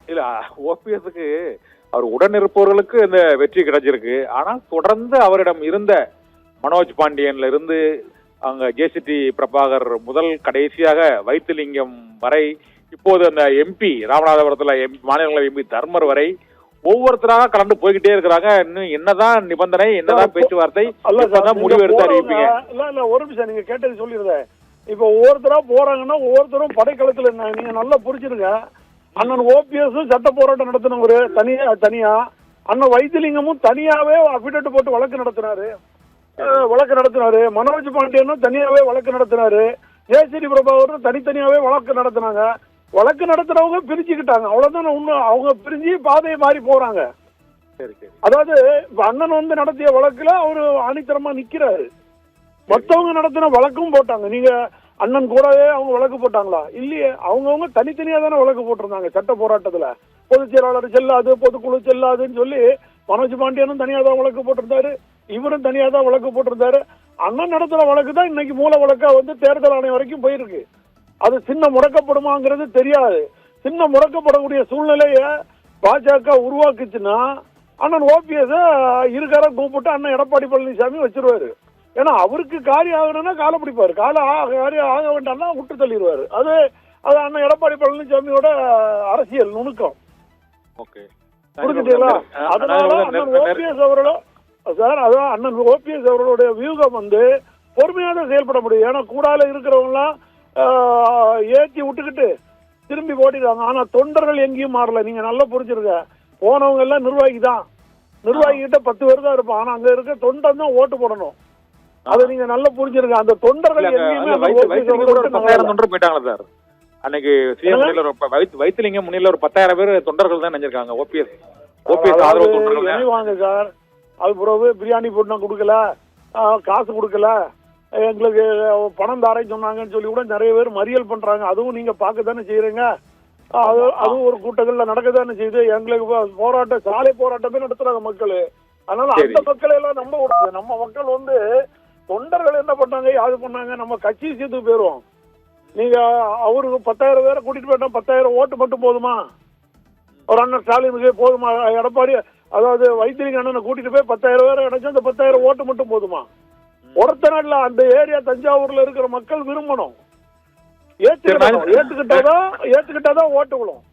இல்ல ஓபிஎஸ்க்கு அவர் உடன் இருப்பவர்களுக்கு இந்த வெற்றி கிடைச்சிருக்கு. ஆனா தொடர்ந்து அவரிடம் இருந்த மனோஜ் பாண்டியன்ல இருந்து அங்க ஜேசிடி பிரபாகர் முதல் கடைசியாக வைத்திலிங்கம் வரை, இப்போது அந்த எம்பி ராமநாதபுரத்துல மாநிலங்களவை எம்பி தர்மர் வரை ஒவ்வொருத்தராக கலந்து போய்கிட்டே இருக்கிறாங்க. இன்னும் என்னதான் நிபந்தனை, என்னதான் பேச்சுவார்த்தை, முடிவு எடுத்து அறிவிப்பீங்க? இல்ல ஒரு நிமிஷம், நீங்க கேட்டது சொல்லிடுறேன். இப்ப ஒவ்வொருத்தரா போறாங்கன்னா ஒவ்வொருத்தரும் படைக்களத்துல நீங்க நல்லா புரிஞ்சிருங்க. அண்ணன் ஓபிஎஸும் சட்ட போராட்டம் நடத்தினவரு தனியா, அண்ணன் வைத்திலிங்கமும் தனியாவே அபிடேட் போட்டு வழக்கு நடத்தினாரு. மனோஜ் பாண்டியனும் தனியாவே வழக்கு நடத்தினாரு. ஜேசிடி பிரபாகரும் தனித்தனியாவே வழக்கு நடத்தினாங்க. வழக்கு நடத்துறவங்க பிரிச்சுக்கிட்டாங்க, அவ்வளவுதான். ஒன்னும் அவங்க பிரிஞ்சு பாதையை மாறி போறாங்க. அதாவது அண்ணன் நடத்திய வழக்குல அவரு அணித்தரமா நிக்கிறாரு. மத்தவங்க நடத்தின வழக்கும் போட்டாங்க. நீங்க அண்ணன் கூடவே அவங்க வழக்கு போட்டாங்களா? இல்லையே, அவங்கவுங்க தனித்தனியா தானே வழக்கு போட்டிருந்தாங்க சட்ட போராட்டத்துல. பொதுச் செயலாளர் செல்லாது, பொதுக்குழு செல்லாதுன்னு சொல்லி மனோஜ் பாண்டியனும் தனியா தான் வழக்கு போட்டிருந்தாரு, இவரும் தனியா தான் வழக்கு போட்டிருந்தாரு. அண்ணன் நடத்துற வழக்கு தான் இன்னைக்கு மூல வழக்கா தேர்தல் ஆணையம் வரைக்கும் போயிருக்கு. அது சின்ன முடக்கப்படுமாங்கிறது தெரியாது. சின்ன முடக்கப்படக்கூடிய சூழ்நிலைய பாஜக உருவாக்குச்சுன்னா அண்ணன் ஓபிஎஸ் இருக்கார கூப்பிட்டு அண்ணன் எடப்பாடி பழனிசாமி வச்சிருவாரு. ஏன்னா அவருக்கு காரியம் ஆகணும்னா காலை பிடிப்பாரு, காரியம் ஆக வேண்டாம்னா விட்டு தள்ளிடுவாரு. அது அண்ணன் எடப்பாடி பழனிசாமியோட அரசியல் நுணுக்கம். புரிஞ்சுட்டீங்களா? அதனால அண்ணன் ஓபிஎஸ் அவரோட அதான் அண்ணன் ஓபிஎஸ் அவர்களுடைய வியூகம் பொறுமையாக செயல்பட முடியும். ஏன்னா கூடால இருக்கிறவங்க எல்லாம் ஏற்றி விட்டுக்கிட்டு திரும்பி ஓடிடுவாங்க. ஆனா தொண்டர்கள் எங்கேயும் மாறல. நீங்க நல்லா புரிஞ்சிருக்க. போனவங்க எல்லாம் நிர்வாகி தான், நிர்வாகி கிட்ட 10 பேர் தான் இருப்பான். ஆனா அங்க இருக்க தொண்டன் தான் ஓட்டு போடணும். அதை நீங்க நல்லா புரிஞ்சிருக்க. அந்த தொண்டர்கள் போயிட்டாங்க சார். அன்னைக்கு வைத்திலிங்கம் முன்னில ஒரு 10,000 பேர் தொண்டர்கள் தான் நினைச்சிருக்காங்க. ஓபிஎஸ் ஆதரவு தொண்டர்கள் வாங்க சார். அது பிறகு பிரியாணி போட்டு கொடுக்கல, காசு கொடுக்கல, எங்களுக்கு பணம் தாரேன்னு சொன்னாங்கன்னு சொல்லி கூட நிறைய பேர் மறியல் பண்றாங்க. அதுவும் நீங்க பார்க்கத்தானே செய்யறீங்க. அதுவும் ஒரு கூட்டங்கள்ல நடக்கத்தானே செய்யுது. எங்களுக்கு போராட்டம், சாலை போராட்டமே நடத்துறாங்க மக்கள். அதனால அந்த மக்களை எல்லாம் நம்ப கூடாது. நம்ம மக்கள் தொண்டர்கள் என்ன பண்ணாங்க, யாரு பண்ணாங்க, நம்ம கட்சி விஷயத்துக்கு போயிருவோம். நீங்க அவருக்கு 10,000 பேரை கூட்டிட்டு போயிட்டா 10,000 ஓட்டு மட்டும் போதுமா? ஒரு அண்ணன் ஸ்டாலினுக்கு போதுமா? எடப்பாடி அதாவது வைத்திலிங்க அண்ணனை கூட்டிட்டு போய் 10,000 பேரை கிடைச்சா அந்த 10,000 ஓட்டு மட்டும் போதுமா? ஒருத்த நாள்ல அந்த ஏரியா தஞ்சாவூர்ல இருக்கிற மக்கள் விரும்பணும், ஏத்துக்கிட்டாதான் ஓட்டு விடும்.